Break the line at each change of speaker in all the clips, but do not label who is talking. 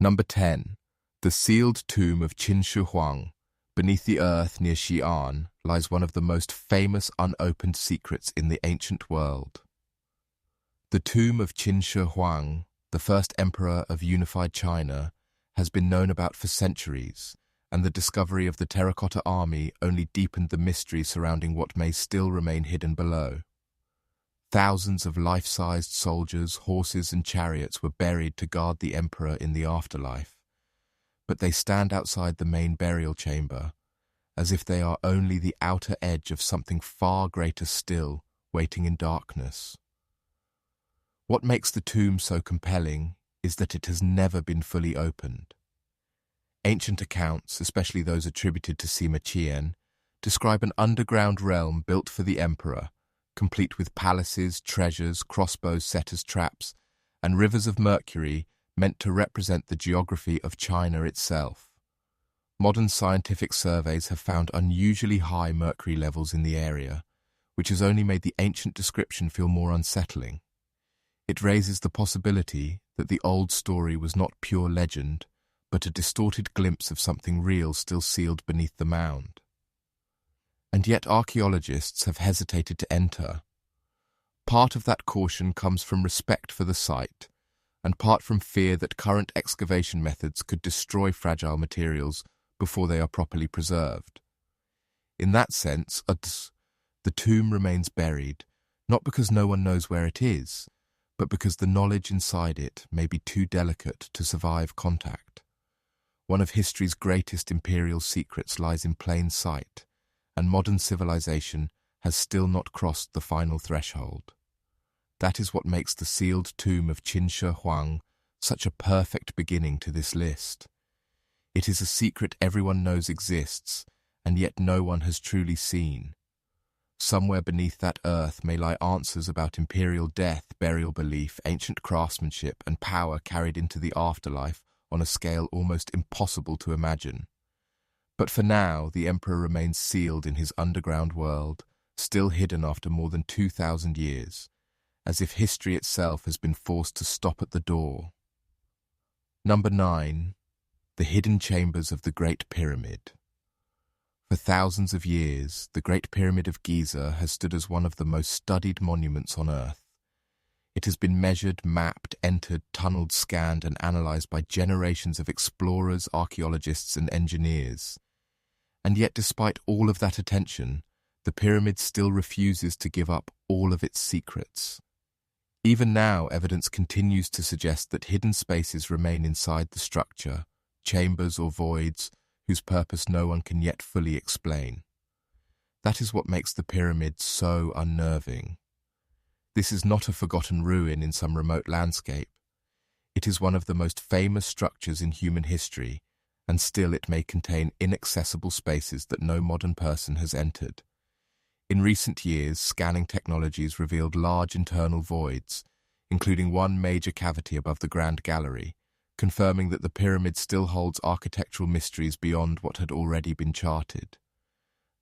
Number 10. The sealed tomb of Qin Shi Huang. Beneath the earth near Xi'an lies one of the most famous unopened secrets in the ancient world. The tomb of Qin Shi Huang, the first emperor of unified China, has been known about for centuries, and the discovery of the Terracotta Army only deepened the mystery surrounding what may still remain hidden below. Thousands of life-sized soldiers, horses and chariots were buried to guard the emperor in the afterlife, but they stand outside the main burial chamber, as if they are only the outer edge of something far greater still, waiting in darkness. What makes the tomb so compelling is that it has never been fully opened. Ancient accounts, especially those attributed to Sima Qian, describe an underground realm built for the emperor, complete with palaces, treasures, crossbows set as traps, and rivers of mercury meant to represent the geography of China itself. Modern scientific surveys have found unusually high mercury levels in the area, which has only made the ancient description feel more unsettling. It raises the possibility that the old story was not pure legend, but a distorted glimpse of something real still sealed beneath the mound. And yet archaeologists have hesitated to enter. Part of that caution comes from respect for the site, and part from fear that current excavation methods could destroy fragile materials before they are properly preserved. In that sense, the tomb remains buried, not because no one knows where it is, but because the knowledge inside it may be too delicate to survive contact. One of history's greatest imperial secrets lies in plain sight, and modern civilization has still not crossed the final threshold. That is what makes the sealed tomb of Qin Shi Huang such a perfect beginning to this list. It is a secret everyone knows exists, and yet no one has truly seen. Somewhere beneath that earth may lie answers about imperial death, burial belief, ancient craftsmanship, and power carried into the afterlife on a scale almost impossible to imagine. But for now, the emperor remains sealed in his underground world, still hidden after more than 2,000 years, as if history itself has been forced to stop at the door. Number 9. The hidden chambers of the Great Pyramid. For thousands of years, the Great Pyramid of Giza has stood as one of the most studied monuments on Earth. It has been measured, mapped, entered, tunneled, scanned, and analyzed by generations of explorers, archaeologists, and engineers. And yet, despite all of that attention, the pyramid still refuses to give up all of its secrets. Even now, evidence continues to suggest that hidden spaces remain inside the structure, chambers or voids, whose purpose no one can yet fully explain. That is what makes the pyramid so unnerving. This is not a forgotten ruin in some remote landscape. It is one of the most famous structures in human history, and still it may contain inaccessible spaces that no modern person has entered. In recent years, scanning technologies revealed large internal voids, including one major cavity above the Grand Gallery, confirming that the pyramid still holds architectural mysteries beyond what had already been charted.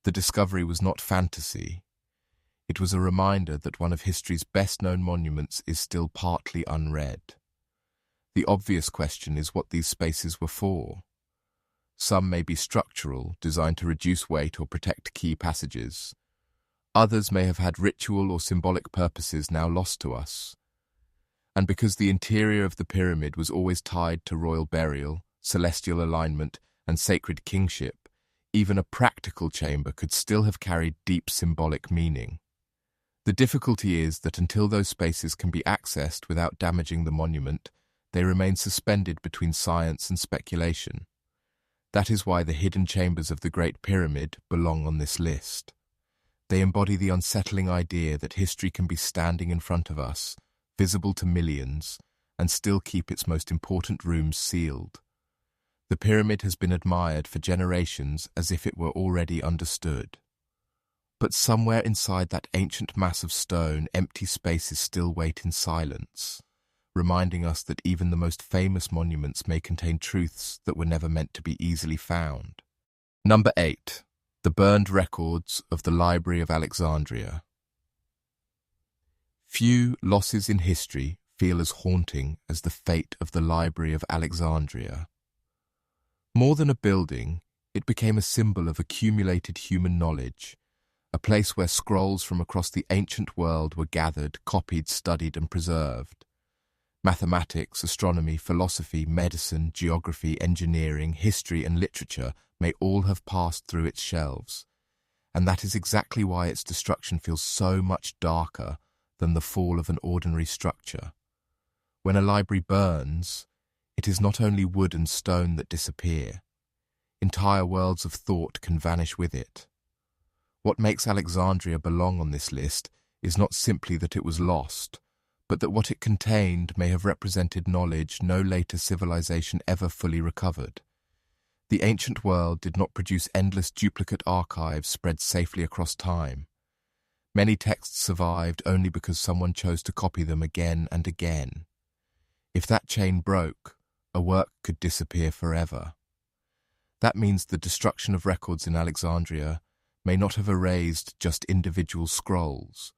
The discovery was not fantasy. It was a reminder that one of history's best-known monuments is still partly unread. The obvious question is what these spaces were for. Some may be structural, designed to reduce weight or protect key passages. Others may have had ritual or symbolic purposes now lost to us. And because the interior of the pyramid was always tied to royal burial, celestial alignment, and sacred kingship, even a practical chamber could still have carried deep symbolic meaning. The difficulty is that until those spaces can be accessed without damaging the monument, they remain suspended between science and speculation. That is why the hidden chambers of the Great Pyramid belong on this list. They embody the unsettling idea that history can be standing in front of us, visible to millions, and still keep its most important rooms sealed. The pyramid has been admired for generations as if it were already understood. But somewhere inside that ancient mass of stone, empty spaces still wait in silence, reminding us that even the most famous monuments may contain truths that were never meant to be easily found. Number 8. The burned records of the Library of Alexandria. Few losses in history feel as haunting as the fate of the Library of Alexandria. More than a building, it became a symbol of accumulated human knowledge, a place where scrolls from across the ancient world were gathered, copied, studied, and preserved. Mathematics, astronomy, philosophy, medicine, geography, engineering, history, and literature may all have passed through its shelves, and that is exactly why its destruction feels so much darker than the fall of an ordinary structure. When a library burns, it is not only wood and stone that disappear. Entire worlds of thought can vanish with it. What makes Alexandria belong on this list is not simply that it was lost, but that what it contained may have represented knowledge no later civilization ever fully recovered. The ancient world did not produce endless duplicate archives spread safely across time. Many texts survived only because someone chose to copy them again and again. If that chain broke, a work could disappear forever. That means the destruction of records in Alexandria may not have erased just individual scrolls,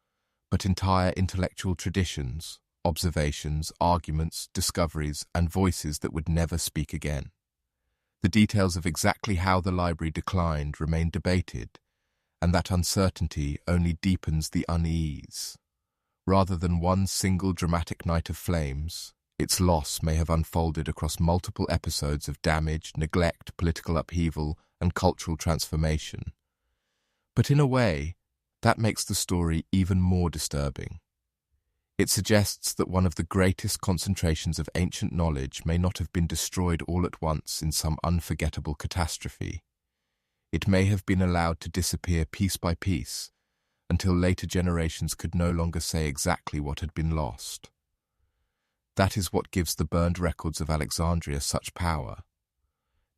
but entire intellectual traditions, observations, arguments, discoveries, and voices that would never speak again. The details of exactly how the library declined remain debated, and that uncertainty only deepens the unease. Rather than one single dramatic night of flames, its loss may have unfolded across multiple episodes of damage, neglect, political upheaval, and cultural transformation. But in a way, that makes the story even more disturbing. It suggests that one of the greatest concentrations of ancient knowledge may not have been destroyed all at once in some unforgettable catastrophe. It may have been allowed to disappear piece by piece until later generations could no longer say exactly what had been lost. That is what gives the burned records of Alexandria such power.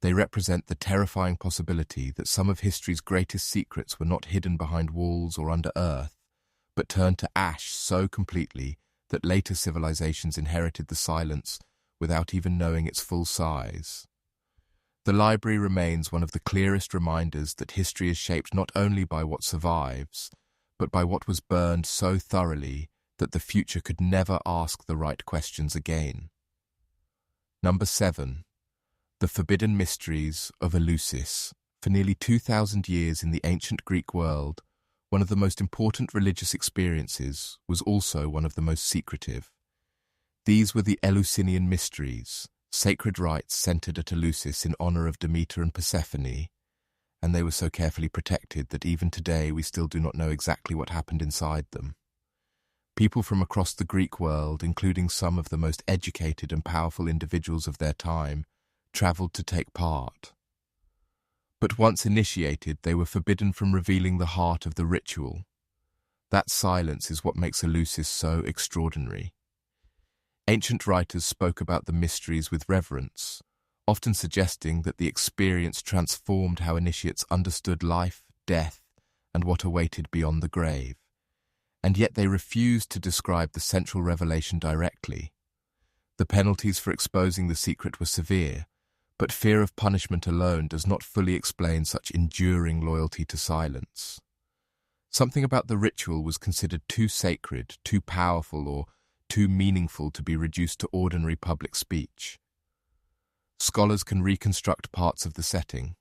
They represent the terrifying possibility that some of history's greatest secrets were not hidden behind walls or under earth, but turned to ash so completely that later civilizations inherited the silence without even knowing its full size. The library remains one of the clearest reminders that history is shaped not only by what survives, but by what was burned so thoroughly that the future could never ask the right questions again. Number 7. The Forbidden Mysteries of Eleusis. For nearly 2,000 years in the ancient Greek world, one of the most important religious experiences was also one of the most secretive. These were the Eleusinian Mysteries, sacred rites centered at Eleusis in honor of Demeter and Persephone, and they were so carefully protected that even today we still do not know exactly what happened inside them. People from across the Greek world, including some of the most educated and powerful individuals of their time, traveled to take part. But once initiated, they were forbidden from revealing the heart of the ritual. That silence is what makes Eleusis so extraordinary. Ancient writers spoke about the mysteries with reverence, often suggesting that the experience transformed how initiates understood life, death, and what awaited beyond the grave. And yet they refused to describe the central revelation directly. The penalties for exposing the secret were severe, but fear of punishment alone does not fully explain such enduring loyalty to silence. Something about the ritual was considered too sacred, too powerful, or too meaningful to be reduced to ordinary public speech. Scholars can reconstruct parts of the setting.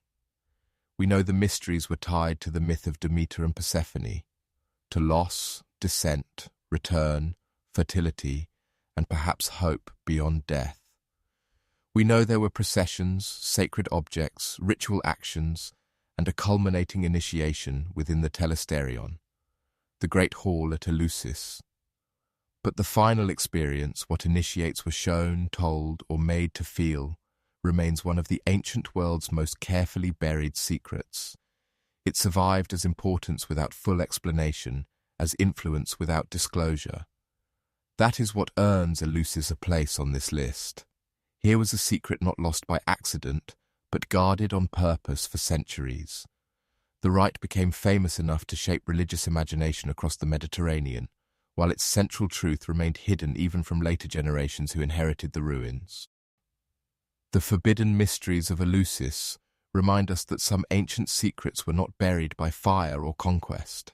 We know the mysteries were tied to the myth of Demeter and Persephone, to loss, descent, return, fertility, and perhaps hope beyond death. We know there were processions, sacred objects, ritual actions, and a culminating initiation within the Telesterion, the great hall at Eleusis. But the final experience, what initiates were shown, told, or made to feel, remains one of the ancient world's most carefully buried secrets. It survived as importance without full explanation, as influence without disclosure. That is what earns Eleusis a place on this list. Here was a secret not lost by accident, but guarded on purpose for centuries. The rite became famous enough to shape religious imagination across the Mediterranean, while its central truth remained hidden even from later generations who inherited the ruins. The forbidden mysteries of Eleusis remind us that some ancient secrets were not buried by fire or conquest.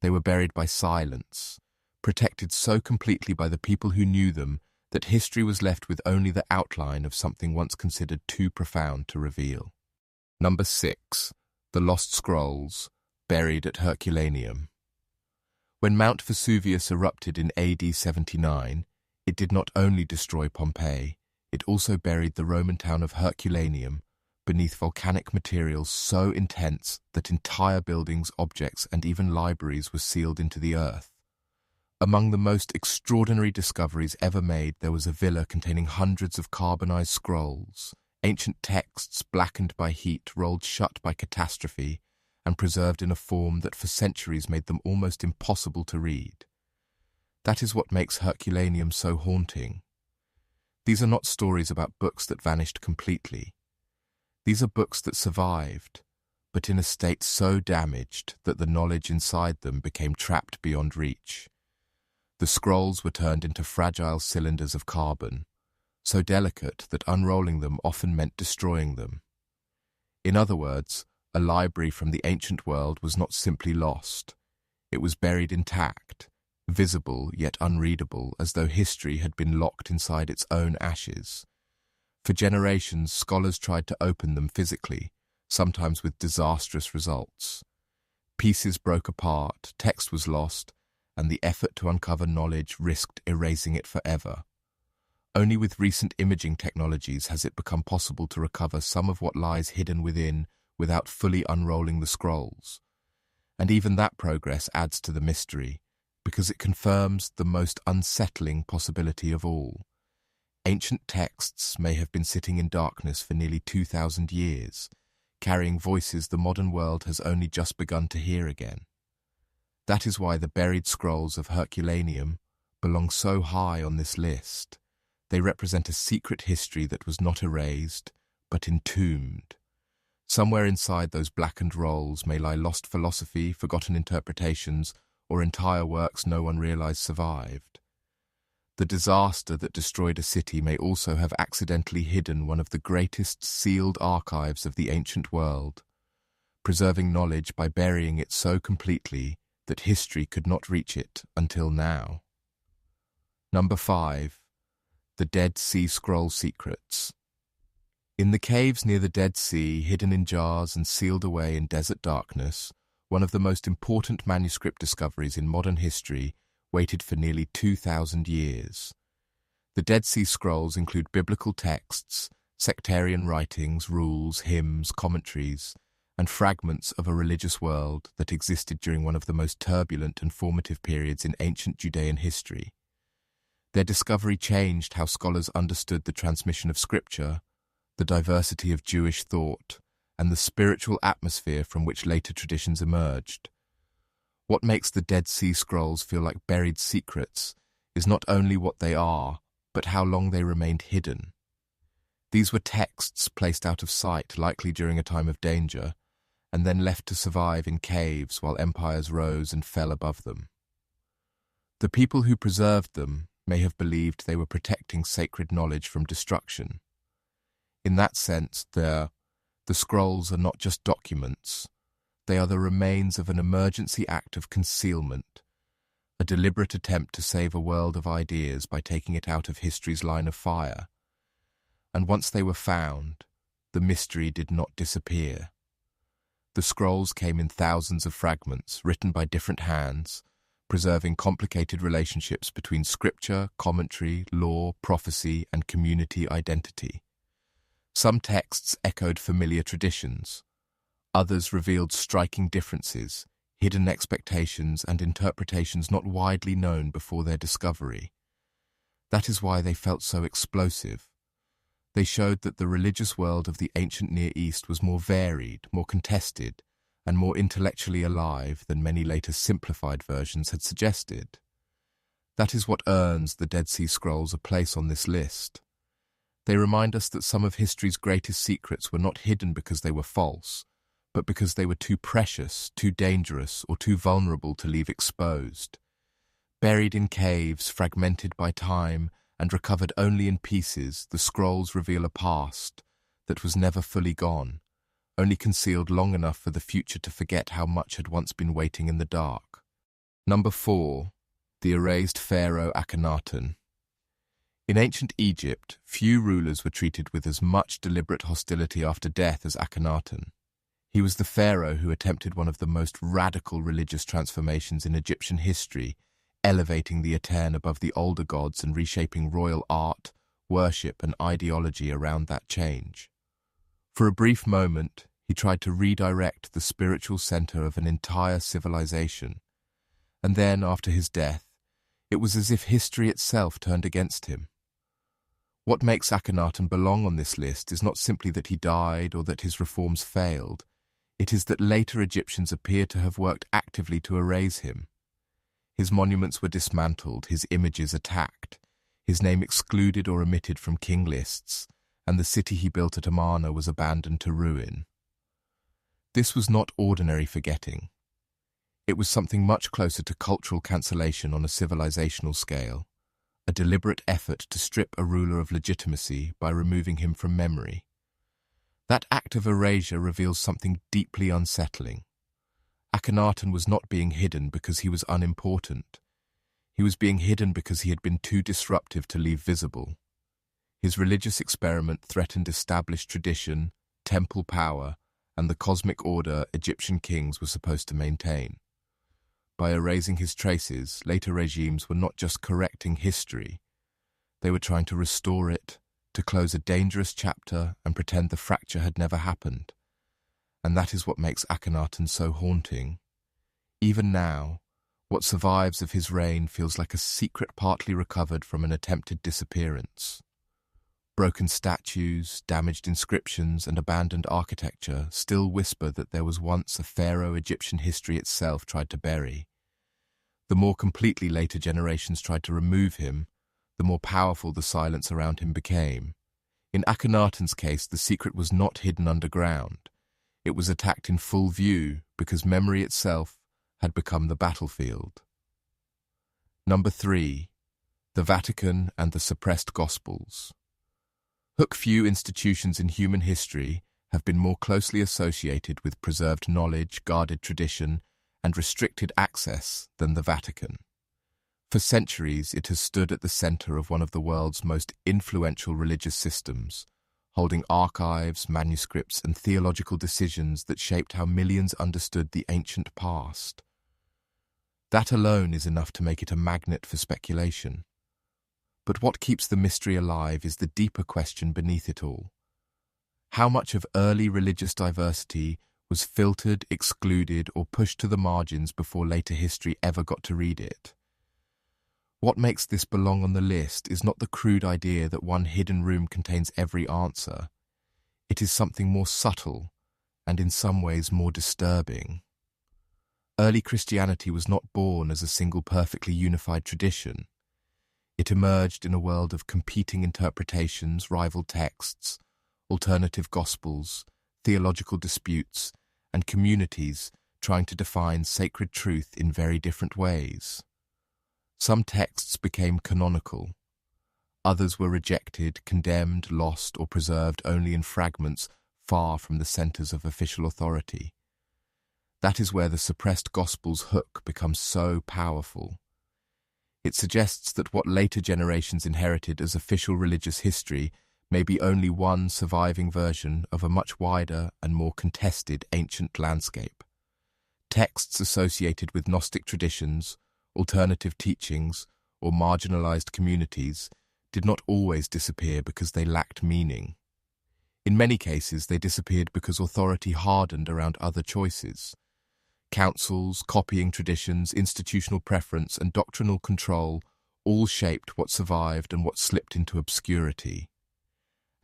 They were buried by silence, protected so completely by the people who knew them that history was left with only the outline of something once considered too profound to reveal. Number 6. The Lost Scrolls, buried at Herculaneum. When Mount Vesuvius erupted in AD 79, it did not only destroy Pompeii, it also buried the Roman town of Herculaneum beneath volcanic materials so intense that entire buildings, objects, and even libraries were sealed into the earth. Among the most extraordinary discoveries ever made, there was a villa containing hundreds of carbonized scrolls, ancient texts blackened by heat, rolled shut by catastrophe, and preserved in a form that for centuries made them almost impossible to read. That is what makes Herculaneum so haunting. These are not stories about books that vanished completely. These are books that survived, but in a state so damaged that the knowledge inside them became trapped beyond reach. The scrolls were turned into fragile cylinders of carbon, so delicate that unrolling them often meant destroying them. In other words, a library from the ancient world was not simply lost. It was buried intact, visible yet unreadable, as though history had been locked inside its own ashes. For generations, scholars tried to open them physically, sometimes with disastrous results. Pieces broke apart, text was lost, and the effort to uncover knowledge risked erasing it forever. Only with recent imaging technologies has it become possible to recover some of what lies hidden within without fully unrolling the scrolls. And even that progress adds to the mystery, because it confirms the most unsettling possibility of all. Ancient texts may have been sitting in darkness for nearly 2,000 years, carrying voices the modern world has only just begun to hear again. That is why the buried scrolls of Herculaneum belong so high on this list. They represent a secret history that was not erased, but entombed. Somewhere inside those blackened rolls may lie lost philosophy, forgotten interpretations, or entire works no one realized survived. The disaster that destroyed a city may also have accidentally hidden one of the greatest sealed archives of the ancient world, preserving knowledge by burying it so completely that history could not reach it until now. Number 5. The Dead Sea Scroll Secrets. In the caves near the Dead Sea, hidden in jars and sealed away in desert darkness, one of the most important manuscript discoveries in modern history waited for nearly 2,000 years. The Dead Sea Scrolls include biblical texts, sectarian writings, rules, hymns, commentaries, and fragments of a religious world that existed during one of the most turbulent and formative periods in ancient Judean history. Their discovery changed how scholars understood the transmission of scripture, the diversity of Jewish thought, and the spiritual atmosphere from which later traditions emerged. What makes the Dead Sea Scrolls feel like buried secrets is not only what they are, but how long they remained hidden. These were texts placed out of sight, likely during a time of danger, and then left to survive in caves while empires rose and fell above them. The people who preserved them may have believed they were protecting sacred knowledge from destruction. In that sense, the scrolls are not just documents. They are the remains of an emergency act of concealment, a deliberate attempt to save a world of ideas by taking it out of history's line of fire. And once they were found, the mystery did not disappear. The scrolls came in thousands of fragments, written by different hands, preserving complicated relationships between scripture, commentary, law, prophecy, and community identity. Some texts echoed familiar traditions. Others revealed striking differences, hidden expectations, and interpretations not widely known before their discovery. That is why they felt so explosive. They showed that the religious world of the ancient Near East was more varied, more contested, and more intellectually alive than many later simplified versions had suggested. That is what earns the Dead Sea Scrolls a place on this list. They remind us that some of history's greatest secrets were not hidden because they were false, but because they were too precious, too dangerous, or too vulnerable to leave exposed. Buried in caves, fragmented by time, and recovered only in pieces, the scrolls reveal a past that was never fully gone, only concealed long enough for the future to forget how much had once been waiting in the dark. Number 4. The erased pharaoh Akhenaten. In ancient Egypt, few rulers were treated with as much deliberate hostility after death as Akhenaten. He was the pharaoh who attempted one of the most radical religious transformations in Egyptian history, elevating the Aten above the older gods and reshaping royal art, worship, and ideology around that change. For a brief moment, he tried to redirect the spiritual center of an entire civilization. And then, after his death, it was as if history itself turned against him. What makes Akhenaten belong on this list is not simply that he died or that his reforms failed. It is that later Egyptians appear to have worked actively to erase him. His monuments were dismantled, his images attacked, his name excluded or omitted from king lists, and the city he built at Amarna was abandoned to ruin. This was not ordinary forgetting. It was something much closer to cultural cancellation on a civilizational scale, a deliberate effort to strip a ruler of legitimacy by removing him from memory. That act of erasure reveals something deeply unsettling. Akhenaten was not being hidden because he was unimportant. He was being hidden because he had been too disruptive to leave visible. His religious experiment threatened established tradition, temple power, and the cosmic order Egyptian kings were supposed to maintain. By erasing his traces, later regimes were not just correcting history. They were trying to restore it, to close a dangerous chapter and pretend the fracture had never happened. And that is what makes Akhenaten so haunting. Even now, what survives of his reign feels like a secret partly recovered from an attempted disappearance. Broken statues, damaged inscriptions, and abandoned architecture still whisper that there was once a pharaoh Egyptian history itself tried to bury. The more completely later generations tried to remove him, the more powerful the silence around him became. In Akhenaten's case, the secret was not hidden underground. It was attacked in full view because memory itself had become the battlefield. Number 3. The Vatican and the Suppressed Gospels. Few institutions in human history have been more closely associated with preserved knowledge, guarded tradition, and restricted access than the Vatican. For centuries, it has stood at the center of one of the world's most influential religious systems, holding archives, manuscripts, and theological decisions that shaped how millions understood the ancient past. That alone is enough to make it a magnet for speculation. But what keeps the mystery alive is the deeper question beneath it all. How much of early religious diversity was filtered, excluded, or pushed to the margins before later history ever got to read it? What makes this belong on the list is not the crude idea that one hidden room contains every answer. It is something more subtle, and in some ways more disturbing. Early Christianity was not born as a single perfectly unified tradition. It emerged in a world of competing interpretations, rival texts, alternative gospels, theological disputes, and communities trying to define sacred truth in very different ways. Some texts became canonical. Others were rejected, condemned, lost, or preserved only in fragments far from the centers of official authority. That is where the suppressed gospel's hook becomes so powerful. It suggests that what later generations inherited as official religious history may be only one surviving version of a much wider and more contested ancient landscape. Texts associated with Gnostic traditions, alternative teachings, or marginalized communities did not always disappear because they lacked meaning. In many cases, they disappeared because authority hardened around other choices. Councils, copying traditions, institutional preference, and doctrinal control all shaped what survived and what slipped into obscurity.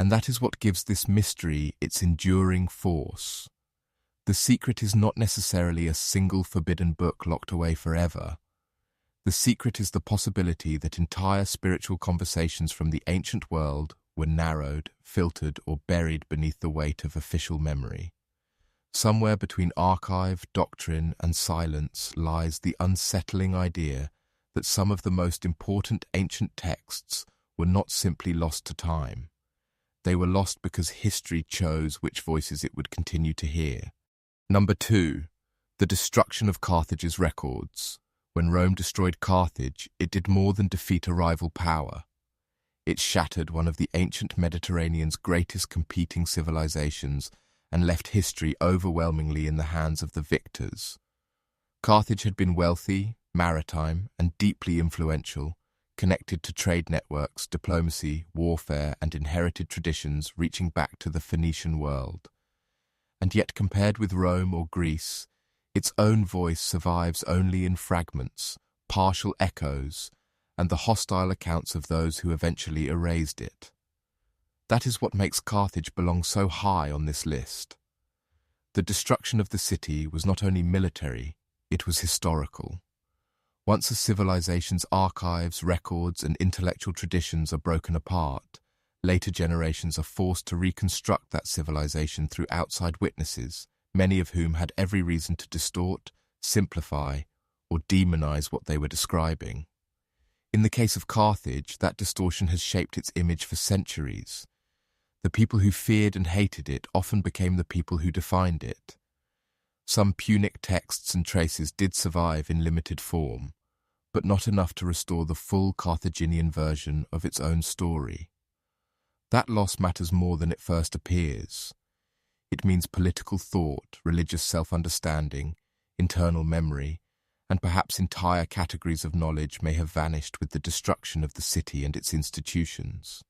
And that is what gives this mystery its enduring force. The secret is not necessarily a single forbidden book locked away forever. The secret is the possibility that entire spiritual conversations from the ancient world were narrowed, filtered, or buried beneath the weight of official memory. Somewhere between archive, doctrine, and silence lies the unsettling idea that some of the most important ancient texts were not simply lost to time. They were lost because history chose which voices it would continue to hear. Number 2. The destruction of Carthage's records. When Rome destroyed Carthage, it did more than defeat a rival power. It shattered one of the ancient Mediterranean's greatest competing civilizations and left history overwhelmingly in the hands of the victors. Carthage had been wealthy, maritime, and deeply influential, connected to trade networks, diplomacy, warfare, and inherited traditions reaching back to the Phoenician world. And yet, compared with Rome or Greece, its own voice survives only in fragments, partial echoes, and the hostile accounts of those who eventually erased it. That is what makes Carthage belong so high on this list. The destruction of the city was not only military, it was historical. Once a civilization's archives, records, and intellectual traditions are broken apart, later generations are forced to reconstruct that civilization through outside witnesses, many of whom had every reason to distort, simplify, or demonize what they were describing. In the case of Carthage, that distortion has shaped its image for centuries. The people who feared and hated it often became the people who defined it. Some Punic texts and traces did survive in limited form, but not enough to restore the full Carthaginian version of its own story. That loss matters more than it first appears. It means political thought, religious self-understanding, internal memory, and perhaps entire categories of knowledge may have vanished with the destruction of the city and its institutions.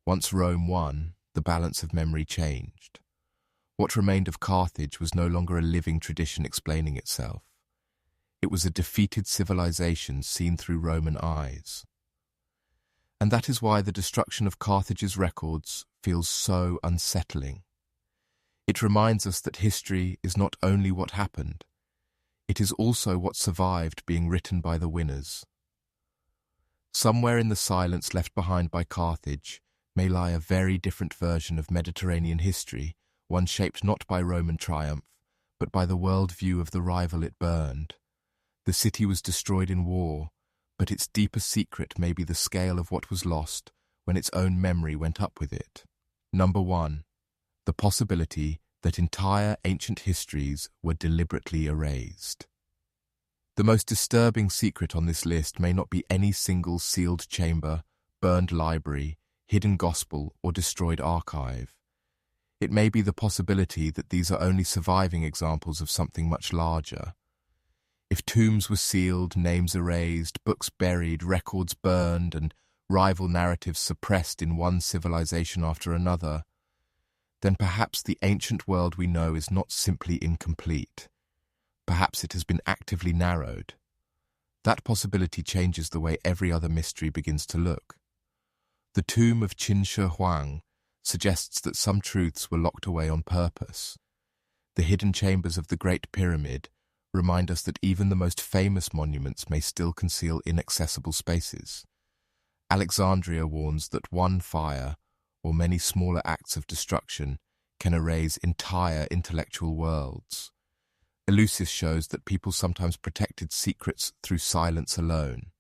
Once Rome won, the balance of memory changed. What remained of Carthage was no longer a living tradition explaining itself. It was a defeated civilization seen through Roman eyes. And that is why the destruction of Carthage's records feels so unsettling. It reminds us that history is not only what happened, it is also what survived being written by the winners. Somewhere in the silence left behind by Carthage may lie a very different version of Mediterranean history, one shaped not by Roman triumph, but by the world-view of the rival it burned. The city was destroyed in war, but its deeper secret may be the scale of what was lost when its own memory went up with it. Number 1. The possibility that entire ancient histories were deliberately erased. The most disturbing secret on this list may not be any single sealed chamber, burned library, hidden gospel, or destroyed archive. It may be the possibility that these are only surviving examples of something much larger. If tombs were sealed, names erased, books buried, records burned, and rival narratives suppressed in one civilization after another, then perhaps the ancient world we know is not simply incomplete. Perhaps it has been actively narrowed. That possibility changes the way every other mystery begins to look. The tomb of Qin Shi Huang suggests that some truths were locked away on purpose. The hidden chambers of the Great Pyramid remind us that even the most famous monuments may still conceal inaccessible spaces. Alexandria warns that one fire, or many smaller acts of destruction, can erase entire intellectual worlds. Eleusis shows that people sometimes protected secrets through silence alone.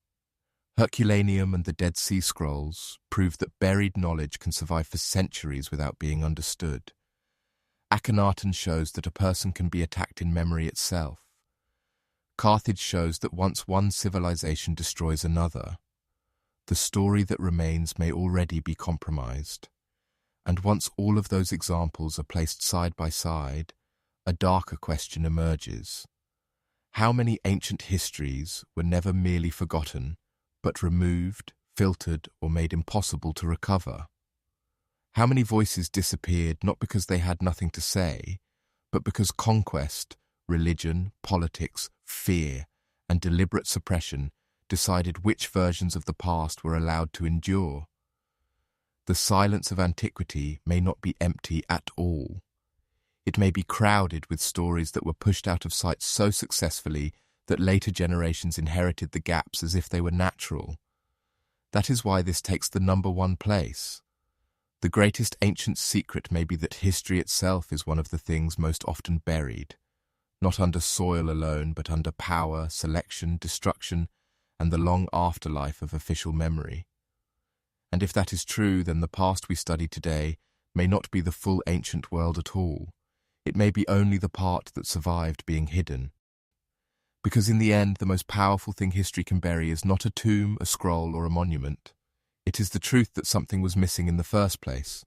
Herculaneum and the Dead Sea Scrolls prove that buried knowledge can survive for centuries without being understood. Akhenaten shows that a person can be attacked in memory itself. Carthage shows that once one civilization destroys another, the story that remains may already be compromised. And once all of those examples are placed side by side, a darker question emerges. How many ancient histories were never merely forgotten, but removed, filtered, or made impossible to recover? How many voices disappeared not because they had nothing to say, but because conquest, religion, politics, fear, and deliberate suppression decided which versions of the past were allowed to endure? The silence of antiquity may not be empty at all. It may be crowded with stories that were pushed out of sight so successfully that later generations inherited the gaps as if they were natural. That is why this takes the number 1 place. The greatest ancient secret may be that history itself is one of the things most often buried, not under soil alone, but under power, selection, destruction, and the long afterlife of official memory. And if that is true, then the past we study today may not be the full ancient world at all. It may be only the part that survived being hidden. Because in the end, the most powerful thing history can bury is not a tomb, a scroll, or a monument. It is the truth that something was missing in the first place.